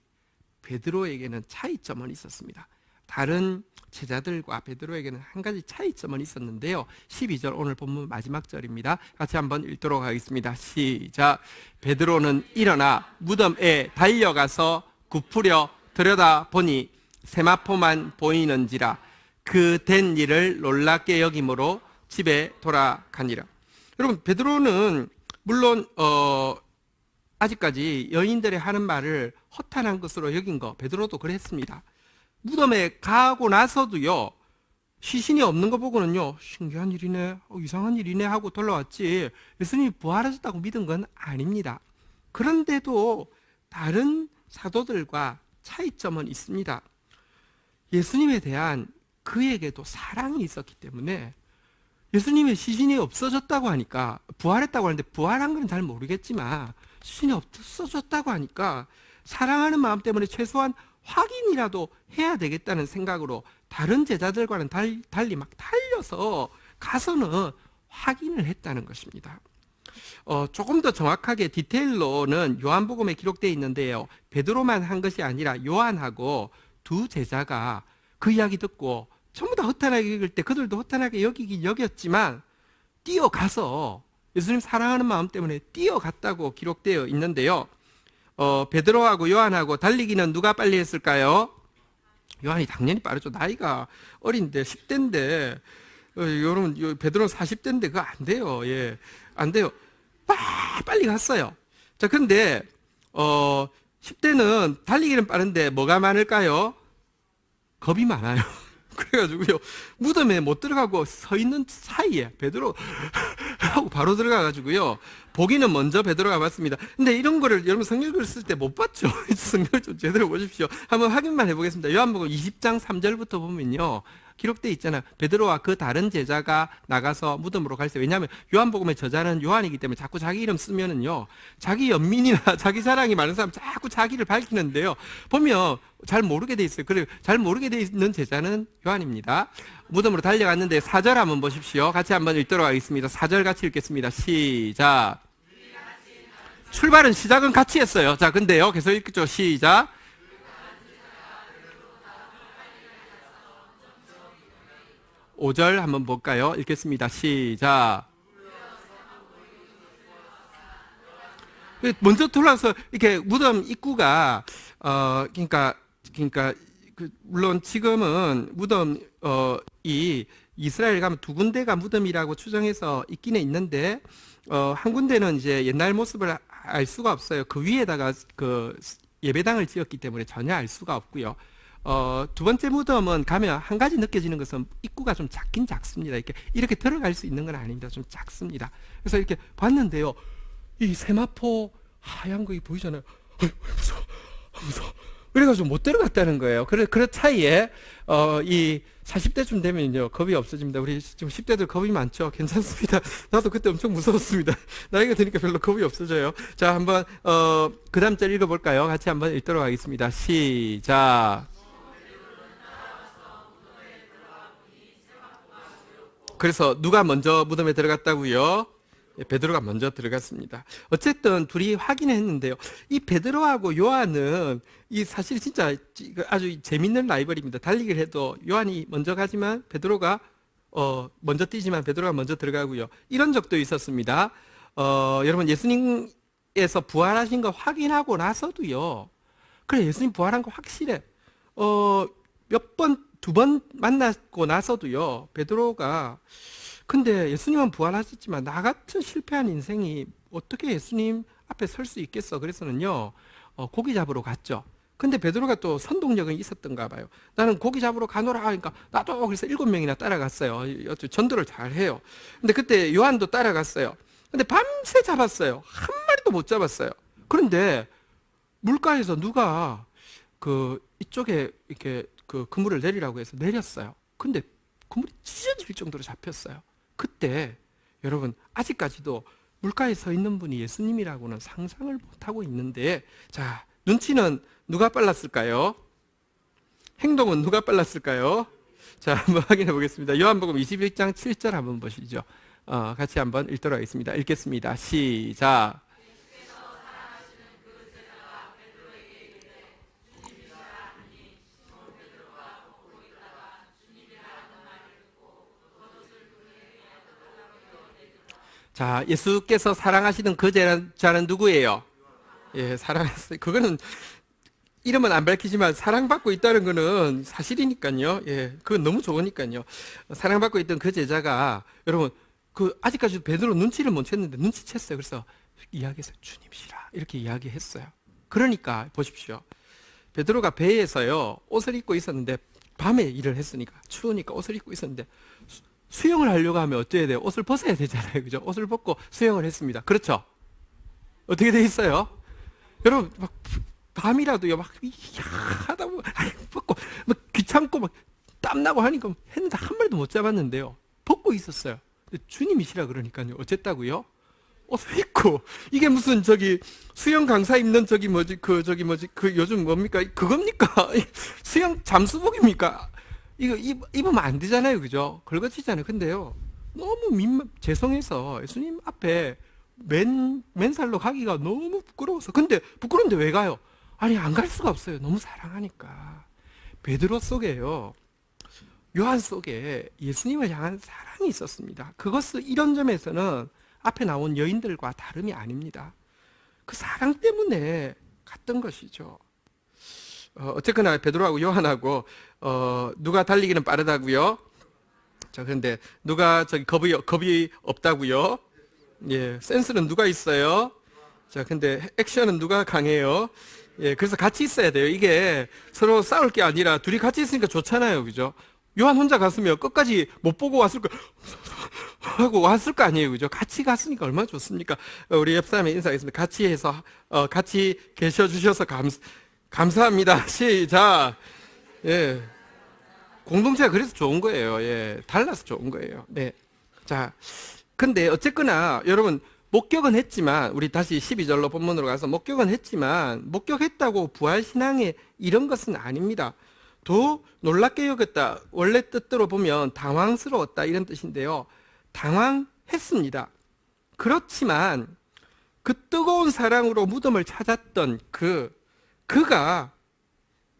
베드로에게는 차이점은 있었습니다. 다른 제자들과 베드로에게는 한 가지 차이점은 있었는데요, 12절 오늘 본문 마지막 절입니다. 같이 한번 읽도록 하겠습니다. 시작. 베드로는 일어나 무덤에 달려가서 굽으려 들여다보니 세마포만 보이는지라 그 된 일을 놀랍게 여김으로 집에 돌아가니라. 여러분, 베드로는 물론 아직까지 여인들의 하는 말을 허탄한 것으로 여긴 거, 베드로도 그랬습니다. 무덤에 가고 나서도요, 시신이 없는 거 보고는요, 신기한 일이네, 이상한 일이네 하고 돌아왔지, 예수님이 부활하셨다고 믿은 건 아닙니다. 그런데도 다른 사도들과 차이점은 있습니다. 예수님에 대한 그에게도 사랑이 있었기 때문에 예수님의 시신이 없어졌다고 하니까, 부활했다고 하는데 부활한 건 잘 모르겠지만 시신이 없어졌다고 하니까 사랑하는 마음 때문에 최소한 확인이라도 해야 되겠다는 생각으로 다른 제자들과는 달리 막 달려서 가서는 확인을 했다는 것입니다. 조금 더 정확하게 디테일로는 요한복음에 기록되어 있는데요, 베드로만 한 것이 아니라 요한하고 두 제자가 그 이야기 듣고 전부 다 허탄하게 여길 때 그들도 허탄하게 여기긴 여겼지만 뛰어가서 예수님 사랑하는 마음 때문에 뛰어갔다고 기록되어 있는데요, 베드로하고 요한하고 달리기는 누가 빨리 했을까요? 요한이 당연히 빠르죠. 나이가 어린데 10대인데 여러분, 베드로는 40대인데 그거 안 돼요. 예, 안 돼요. 빨리 갔어요. 자, 근데 10대는 달리기는 빠른데 뭐가 많을까요? 겁이 많아요. 그래가지고요, 무덤에 못 들어가고 서 있는 사이에 베드로 하고 바로 들어가가지고요, 보기는 먼저 베드로가 봤습니다. 근데 이런 거를 여러분 성경을 쓸 때 못 봤죠? 성경을 좀 제대로 보십시오. 한번 확인만 해보겠습니다. 요한복음 20장 3절부터 보면요, 기록되어 있잖아요. 베드로와 그 다른 제자가 나가서 무덤으로 갈때, 왜냐하면 요한복음의 저자는 요한이기 때문에 자꾸 자기 이름 쓰면은요, 자기 연민이나 자기 자랑이 많은 사람 자꾸 자기를 밝히는데요, 보면 잘 모르게 돼 있어요. 그리고 잘 모르게 돼 있는 제자는 요한입니다. 무덤으로 달려갔는데 4절 한번 보십시오. 같이 한번 읽도록 하겠습니다. 4절 같이 읽겠습니다. 시작. 출발은 시작은 같이 했어요. 자, 근데요, 계속 읽죠. 시작. 5절 한번 볼까요? 읽겠습니다. 시작. 먼저 들어와서 이렇게 무덤 입구가 그러니까 물론 지금은 무덤 이 이스라엘 가면 두 군데가 무덤이라고 추정해서 있기는 있는데, 한 군데는 이제 옛날 모습을 알 수가 없어요. 그 위에다가 그 예배당을 지었기 때문에 전혀 알 수가 없고요. 두 번째 무덤은 가면 한 가지 느껴지는 것은 입구가 좀 작긴 작습니다. 이렇게 들어갈 수 있는 건 아닙니다. 좀 작습니다. 그래서 이렇게 봤는데요, 이 세마포 하얀 거 보이잖아요. 무서워, 무서워. 그래가지고 못 들어갔다는 거예요. 그 차이에 이 40대쯤 되면요, 겁이 없어집니다. 우리 지금 10대들 겁이 많죠? 괜찮습니다. 나도 그때 엄청 무서웠습니다. 나이가 드니까 별로 겁이 없어져요. 자, 한번 그 다음 절 읽어볼까요? 같이 한번 읽도록 하겠습니다. 시작. 그래서 누가 먼저 무덤에 들어갔다고요? 베드로가 먼저 들어갔습니다. 어쨌든 둘이 확인했는데요, 이 베드로하고 요한은 이 사실 진짜 아주 재밌는 라이벌입니다. 달리기를 해도 요한이 먼저 가지만 베드로가 먼저 뛰지만 베드로가 먼저 들어가고요. 이런 적도 있었습니다. 여러분, 예수님에서 부활하신 거 확인하고 나서도요, 그래, 예수님 부활한 거 확실해. 두 번 만나고 나서도요, 베드로가 근데 예수님은 부활하셨지만 나 같은 실패한 인생이 어떻게 예수님 앞에 설 수 있겠어? 그래서는요, 고기 잡으러 갔죠. 근데 베드로가 또 선동력은 있었던가 봐요. 나는 고기 잡으러 가노라 하니까 나도, 그래서 7명이나 따라갔어요. 전도를 잘 해요. 근데 그때 요한도 따라갔어요. 근데 밤새 잡았어요. 한 마리도 못 잡았어요. 그런데 물가에서 누가 이쪽에 이렇게 그물을 내리라고 해서 내렸어요. 근데 그물이 찢어질 정도로 잡혔어요. 그때 여러분, 아직까지도 물가에 서 있는 분이 예수님이라고는 상상을 못하고 있는데, 자, 눈치는 누가 빨랐을까요? 행동은 누가 빨랐을까요? 자, 한번 확인해 보겠습니다. 요한복음 21장 7절 한번 보시죠. 같이 한번 읽도록 하겠습니다. 읽겠습니다. 시작. 자, 예수께서 사랑하시는 그 제자는 누구예요? 예, 사랑했어요. 그거는 이름은 안 밝히지만 사랑받고 있다는 거는 사실이니까요. 예, 그건 너무 좋으니까요. 사랑받고 있던 그 제자가 여러분 아직까지도 베드로 눈치를 못 챘는데 눈치챘어요. 그래서 이야기했어요. 주님이시라. 이렇게 이야기했어요. 그러니까 보십시오. 베드로가 배에서요, 옷을 입고 있었는데, 밤에 일을 했으니까, 추우니까 옷을 입고 있었는데, 수영을 하려고 하면 어때야 돼요? 옷을 벗어야 되잖아요. 그죠? 옷을 벗고 수영을 했습니다. 그렇죠? 어떻게 돼 있어요? 여러분, 막, 밤이라도요, 막, 하다 보면, 벗고, 막 귀찮고, 막, 땀나고 하니까 했는데 한 마리도 못 잡았는데요. 벗고 있었어요. 주님이시라 그러니까요. 어쨌다고요? 옷을 입고, 이게 무슨 수영 강사 입는 요즘 뭡니까? 그겁니까? 수영 잠수복입니까? 이거 입으면 안 되잖아요. 그죠? 걸거치잖아요. 근데요, 너무 죄송해서 예수님 앞에 맨살로 가기가 너무 부끄러워서. 근데 부끄러운데 왜 가요? 아니, 안 갈 수가 없어요. 너무 사랑하니까. 베드로 속에요, 요한 속에 예수님을 향한 사랑이 있었습니다. 그것은 이런 점에서는 앞에 나온 여인들과 다름이 아닙니다. 그 사랑 때문에 갔던 것이죠. 어쨌거나 베드로하고 요한하고 누가 달리기는 빠르다고요? 자, 그런데 누가 겁이 없다고요? 예, 센스는 누가 있어요? 자, 근데 액션은 누가 강해요? 예, 그래서 같이 있어야 돼요. 이게 서로 싸울 게 아니라 둘이 같이 있으니까 좋잖아요. 그죠? 요한 혼자 갔으면 끝까지 못 보고 왔을 거 하고 왔을 거 아니에요. 그죠? 같이 갔으니까 얼마나 좋습니까? 우리 옆 사람에 인사하겠습니다. 같이 해서 같이 계셔 주셔서 감사합니다. 시작. 예. 공동체가 그래서 좋은 거예요. 예. 달라서 좋은 거예요. 네. 자, 근데 어쨌거나 여러분, 목격은 했지만, 우리 다시 12절로 본문으로 가서 목격은 했지만, 목격했다고 부활신앙에 이런 것은 아닙니다. 더 놀랍게 여겼다. 원래 뜻대로 보면 당황스러웠다, 이런 뜻인데요. 당황했습니다. 그렇지만 그 뜨거운 사랑으로 무덤을 찾았던 그가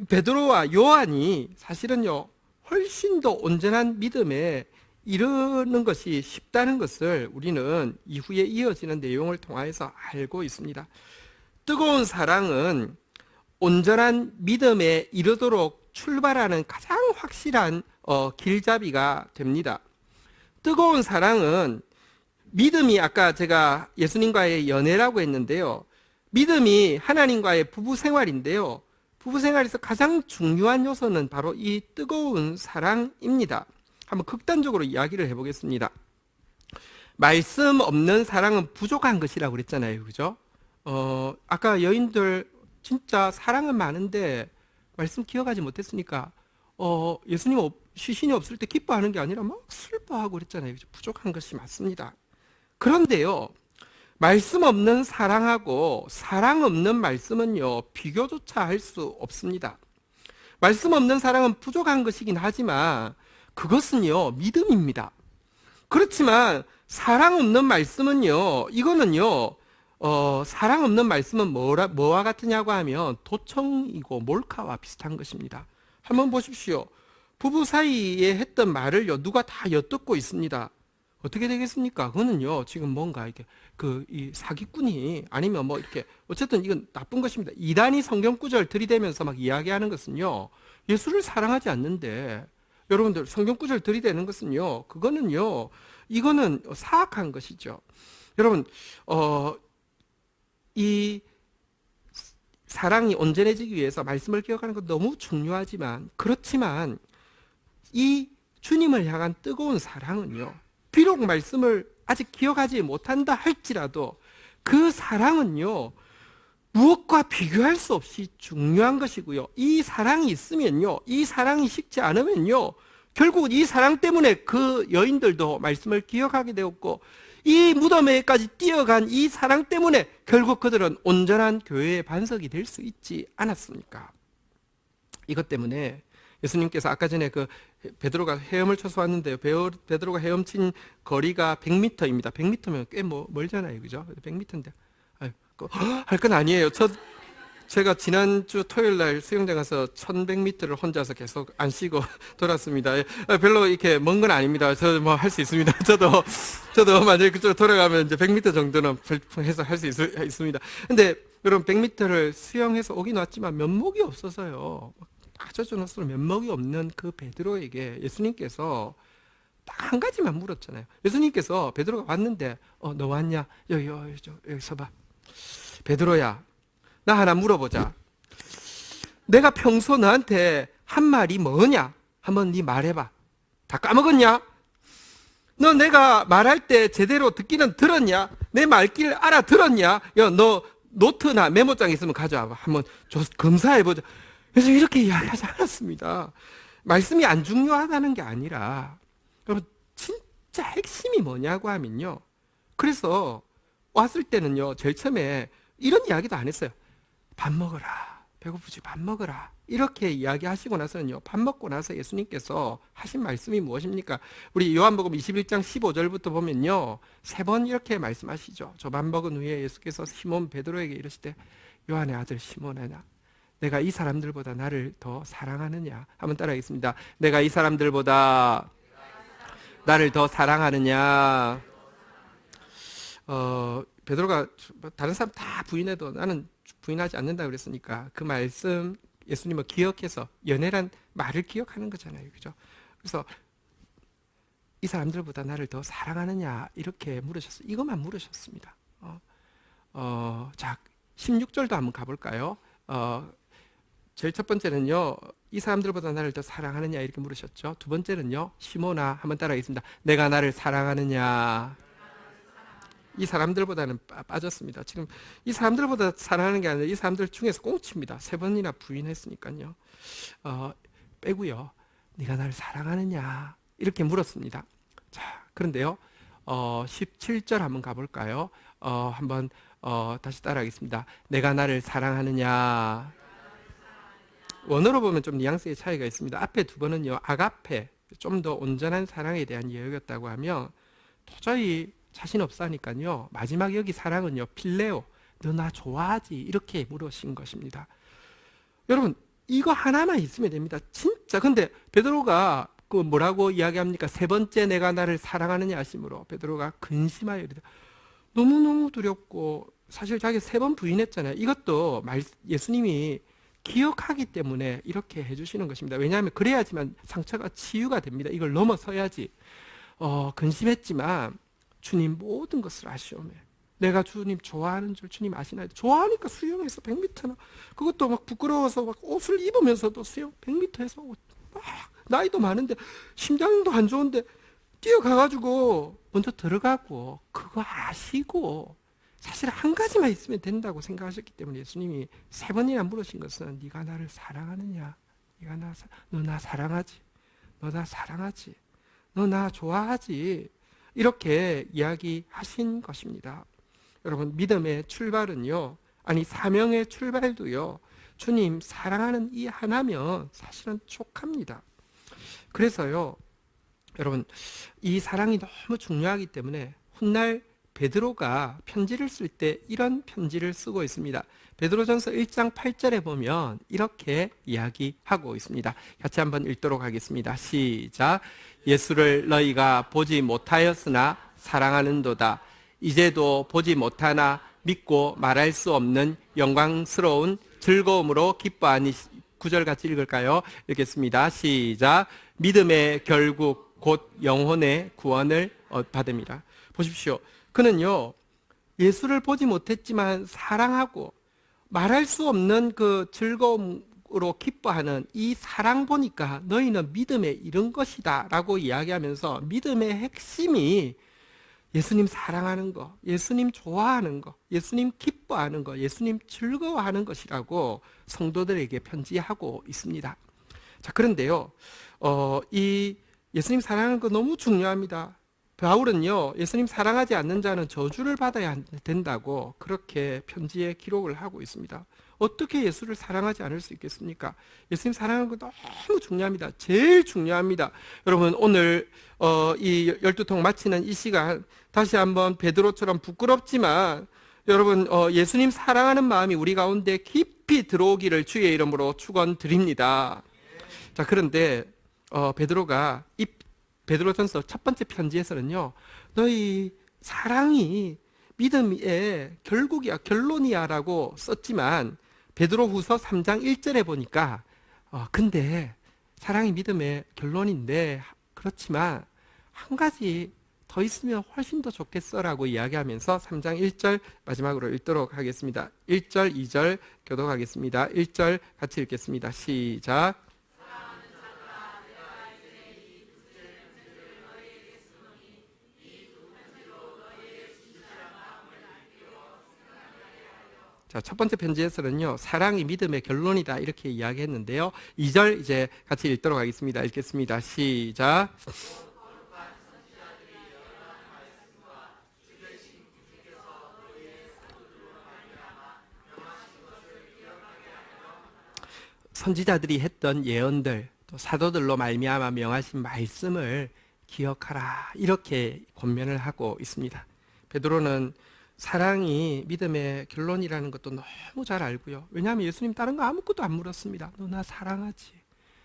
베드로와 요한이 사실은요, 훨씬 더 온전한 믿음에 이르는 것이 쉽다는 것을 우리는 이후에 이어지는 내용을 통해서 알고 있습니다. 뜨거운 사랑은 온전한 믿음에 이르도록 출발하는 가장 확실한 길잡이가 됩니다. 뜨거운 사랑은 믿음이, 아까 제가 예수님과의 연애라고 했는데요, 믿음이 하나님과의 부부 생활인데요, 부부 생활에서 가장 중요한 요소는 바로 이 뜨거운 사랑입니다. 한번 극단적으로 이야기를 해보겠습니다. 말씀 없는 사랑은 부족한 것이라고 그랬잖아요. 그죠? 아까 여인들 진짜 사랑은 많은데 말씀 기억하지 못했으니까 예수님 시신이 없을 때 기뻐하는 게 아니라 막 슬퍼하고 그랬잖아요. 그죠? 부족한 것이 맞습니다. 그런데요, 말씀 없는 사랑하고 사랑 없는 말씀은요, 비교조차 할 수 없습니다. 말씀 없는 사랑은 부족한 것이긴 하지만 그것은요, 믿음입니다. 그렇지만 사랑 없는 말씀은요, 이거는요, 사랑 없는 말씀은 뭐와 같으냐고 하면 도청이고 몰카와 비슷한 것입니다. 한번 보십시오. 부부 사이에 했던 말을요, 누가 다 엿듣고 있습니다. 어떻게 되겠습니까? 그거는요, 지금 뭔가 이렇게 이 사기꾼이, 아니면 뭐 이렇게, 어쨌든 이건 나쁜 것입니다. 이단이 성경 구절 들이대면서 막 이야기하는 것은요, 예수를 사랑하지 않는데, 여러분들 성경 구절 들이대는 것은요, 그거는요, 이거는 사악한 것이죠. 여러분, 이 사랑이 온전해지기 위해서 말씀을 기억하는 것 너무 중요하지만, 그렇지만 이 주님을 향한 뜨거운 사랑은요, 비록 말씀을 아직 기억하지 못한다 할지라도 그 사랑은요, 무엇과 비교할 수 없이 중요한 것이고요. 이 사랑이 있으면요, 이 사랑이 식지 않으면요, 결국 이 사랑 때문에 그 여인들도 말씀을 기억하게 되었고, 이 무덤에까지 뛰어간 이 사랑 때문에 결국 그들은 온전한 교회의 반석이 될 수 있지 않았습니까? 이것 때문에 예수님께서 아까 전에 베드로가 헤엄을 쳐서 왔는데요, 베드로가 헤엄친 거리가 100m입니다. 100m면 꽤 멀잖아요. 그죠? 100m인데 할 건 아니에요. 제가 지난주 토요일 날 수영장 가서 1100m를 혼자서 계속 안 쉬고 돌았습니다. 별로 이렇게 먼 건 아닙니다. 저 뭐 할 수 있습니다. 저도 만약에 그쪽으로 돌아가면 이제 100m 정도는 해서 할 수 있습니다. 근데 여러분, 100m를 수영해서 오긴 왔지만 면목이 없어서요, 빠져주는 면목이 없는 그 베드로에게 예수님께서 딱 한 가지만 물었잖아요. 예수님께서 베드로가 왔는데 너 왔냐? 여기 서봐. 베드로야, 나 하나 물어보자. 내가 평소 너한테 한 말이 뭐냐? 한번 네 말해봐. 다 까먹었냐? 너 내가 말할 때 제대로 듣기는 들었냐? 내 말귀를 알아들었냐? 야, 너 노트나 메모장 있으면 가져와봐. 한번 검사해보자. 그래서 이렇게 이야기하지 않았습니다. 말씀이 안 중요하다는 게 아니라, 여러분, 진짜 핵심이 뭐냐고 하면요. 그래서 왔을 때는요, 제일 처음에 이런 이야기도 안 했어요. 밥 먹어라. 배고프지? 밥 먹어라. 이렇게 이야기하시고 나서는요, 밥 먹고 나서 예수님께서 하신 말씀이 무엇입니까? 우리 요한복음 21장 15절부터 보면요, 3번 이렇게 말씀하시죠. 저 밥 먹은 후에 예수께서 시몬 베드로에게 이르시되, 요한의 아들 시몬아나, 내가 이 사람들보다 나를 더 사랑하느냐? 한번 따라하겠습니다. 내가 이 사람들보다 나를 더 사랑하느냐? 베드로가 다른 사람 다 부인해도 나는 부인하지 않는다 그랬으니까 그 말씀 예수님을 기억해서, 연애란 말을 기억하는 거잖아요. 그죠? 그래서 이 사람들보다 나를 더 사랑하느냐? 이렇게 물으셨어요. 이것만 물으셨습니다. 자, 16절도 한번 가볼까요? 제일 첫 번째는요, 이 사람들보다 나를 더 사랑하느냐? 이렇게 물으셨죠. 두 번째는요, 시몬아, 한번 따라하겠습니다. 내가 나를 사랑하느냐? 이 사람들보다는 빠졌습니다. 지금 이 사람들보다 사랑하는 게 아니라 이 사람들 중에서 꽁칩니다. 3번이나 부인했으니까요. 빼고요. 네가 나를 사랑하느냐? 이렇게 물었습니다. 자, 그런데요. 17절 한번 가볼까요? 한번 다시 따라하겠습니다. 내가 나를 사랑하느냐? 원어로 보면 좀 뉘앙스의 차이가 있습니다. 앞에 두 번은요, 아가페, 좀 더 온전한 사랑에 대한 이야기였다고 하면 도저히 자신 없사니까요, 마지막 여기 사랑은요, 필레오, 너 나 좋아하지? 이렇게 물으신 것입니다. 여러분, 이거 하나만 있으면 됩니다. 진짜. 근데 베드로가 그 뭐라고 이야기합니까? 3번째 내가 나를 사랑하느냐 하심으로 베드로가 근심하여 이르되, 너무너무 두렵고, 사실 자기 3번 부인했잖아요. 이것도 예수님이 기억하기 때문에 이렇게 해주시는 것입니다. 왜냐하면 그래야지만 상처가 치유가 됩니다. 이걸 넘어서야지. 근심했지만 주님 모든 것을 아시오매. 내가 주님 좋아하는 줄 주님 아시나요? 좋아하니까 수영해서 100m나, 그것도 막 부끄러워서 막 옷을 입으면서도 수영 100m에서 막 나이도 많은데 심장도 안 좋은데 뛰어가가지고 먼저 들어가고, 그거 아시고 사실 한 가지만 있으면 된다고 생각하셨기 때문에 예수님이 3번이나 물으신 것은, 네가 나를 사랑하느냐? 너 나 사랑하지? 너 나 사랑하지? 너 나 좋아하지? 이렇게 이야기하신 것입니다. 여러분, 믿음의 출발은요, 아니 사명의 출발도요, 주님 사랑하는 이 하나면 사실은 족합니다. 그래서요, 여러분, 이 사랑이 너무 중요하기 때문에 훗날 베드로가 편지를 쓸 때 이런 편지를 쓰고 있습니다. 베드로전서 1장 8절에 보면 이렇게 이야기하고 있습니다. 같이 한번 읽도록 하겠습니다. 시작. 예수를 너희가 보지 못하였으나 사랑하는도다. 이제도 보지 못하나 믿고 말할 수 없는 영광스러운 즐거움으로 기뻐하니. 9절 같이 읽을까요? 읽겠습니다. 시작. 믿음의 결국 곧 영혼의 구원을 받음이라. 보십시오. 그는요, 예수를 보지 못했지만 사랑하고 말할 수 없는 그 즐거움으로 기뻐하는 이 사랑 보니까 너희는 믿음에 이른 것이다 라고 이야기하면서, 믿음의 핵심이 예수님 사랑하는 거, 예수님 좋아하는 거, 예수님 기뻐하는 거, 예수님 즐거워하는 것이라고 성도들에게 편지하고 있습니다. 자, 그런데요, 이 예수님 사랑하는 거 너무 중요합니다. 바울은요, 예수님 사랑하지 않는 자는 저주를 받아야 된다고 그렇게 편지에 기록을 하고 있습니다. 어떻게 예수를 사랑하지 않을 수 있겠습니까? 예수님 사랑하는 거 너무 중요합니다. 제일 중요합니다. 여러분, 오늘 이 12통 마치는 이 시간 다시 한번 베드로처럼 부끄럽지만 여러분, 예수님 사랑하는 마음이 우리 가운데 깊이 들어오기를 주의 이름으로 축원드립니다. 자, 그런데 베드로가 이 베드로전서 첫 번째 편지에서는요, 너희 사랑이 믿음의 결국이야, 결론이야 라고 썼지만, 베드로후서 3장 1절에 보니까 근데 사랑이 믿음의 결론인데, 그렇지만 한 가지 더 있으면 훨씬 더 좋겠어라고 이야기하면서 3장 1절 마지막으로 읽도록 하겠습니다. 1절, 2절 교독하겠습니다. 1절 같이 읽겠습니다. 시작. 자, 첫 번째 편지에서는요, 사랑이 믿음의 결론이다 이렇게 이야기했는데요. 2절 이제 같이 읽도록 하겠습니다. 읽겠습니다. 시작. 선지자들이 했던 예언들, 또 사도들로 말미암아 명하신 말씀을 기억하라 이렇게 권면을 하고 있습니다. 베드로는 사랑이 믿음의 결론이라는 것도 너무 잘 알고요. 왜냐하면 예수님 다른 거 아무것도 안 물었습니다. 너 나 사랑하지?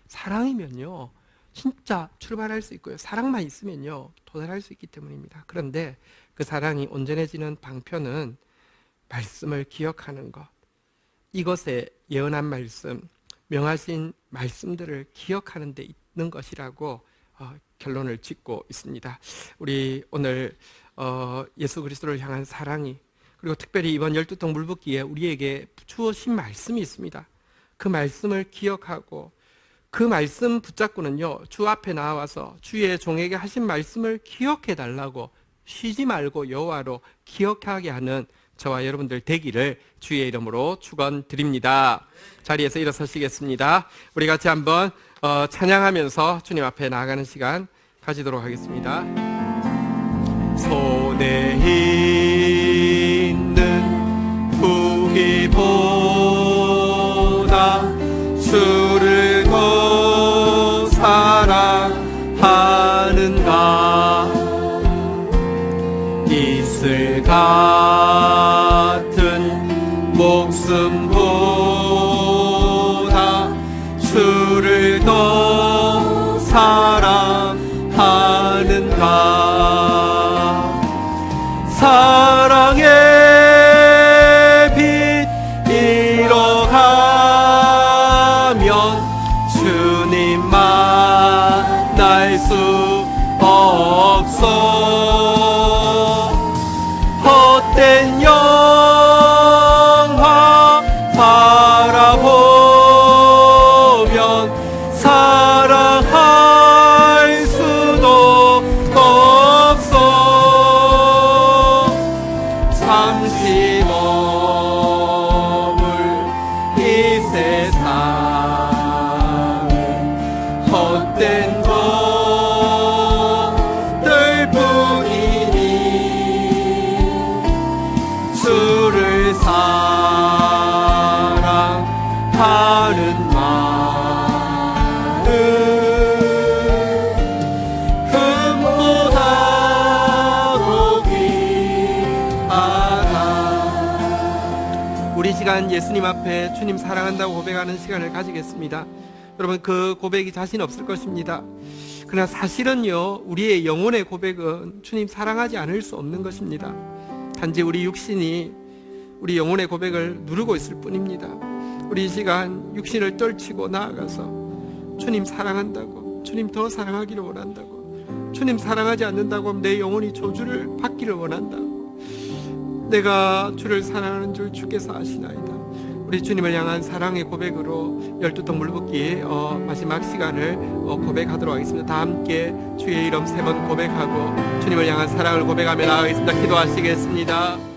사랑이면요 진짜 출발할 수 있고요, 사랑만 있으면요 도달할 수 있기 때문입니다. 그런데 그 사랑이 온전해지는 방편은 말씀을 기억하는 것, 이것에 예언한 말씀, 명하신 말씀들을 기억하는 데 있는 것이라고 결론을 짓고 있습니다. 우리 오늘 예수 그리스도를 향한 사랑이, 그리고 특별히 이번 12통 물붓기에 우리에게 주어진 말씀이 있습니다. 그 말씀을 기억하고 그 말씀 붙잡고는요, 주 앞에 나와서 주의 종에게 하신 말씀을 기억해 달라고 쉬지 말고 여호와로 기억하게 하는 저와 여러분들 되기를 주의 이름으로 축원드립니다. 자리에서 일어서시겠습니다. 우리 같이 한번 찬양하면서 주님 앞에 나아가는 시간 가지도록 하겠습니다. 손에 있는 후기보다 주를 더 사랑하는가, 이슬 같은 목숨보다 주를 더 사랑하는가. 사랑의 빛 잃어가면 주님 만날 수 없어. 헛된 영화 바라보면 사랑할 수도 없어. 잠시 머물 이 세상은 헛된 것들 뿐이니 주를 사랑하는 마음 금보다도 귀하다. 우리 시간 예수님 앞에 주님 사랑한다고 고백하는 시간을 가지겠습니다. 여러분, 그 고백이 자신 없을 것입니다. 그러나 사실은요, 우리의 영혼의 고백은 주님 사랑하지 않을 수 없는 것입니다. 단지 우리 육신이 우리 영혼의 고백을 누르고 있을 뿐입니다. 우리 이 시간 육신을 떨치고 나아가서 주님 사랑한다고, 주님 더 사랑하기를 원한다고, 주님 사랑하지 않는다고 하면 내 영혼이 저주를 받기를 원한다고, 내가 주를 사랑하는 줄 주께서 아시나이다. 우리 주님을 향한 사랑의 고백으로 12통 물붓기 마지막 시간을 고백하도록 하겠습니다. 다 함께 주의 이름 3번 고백하고 주님을 향한 사랑을 고백하며 나아가겠습니다. 기도하시겠습니다.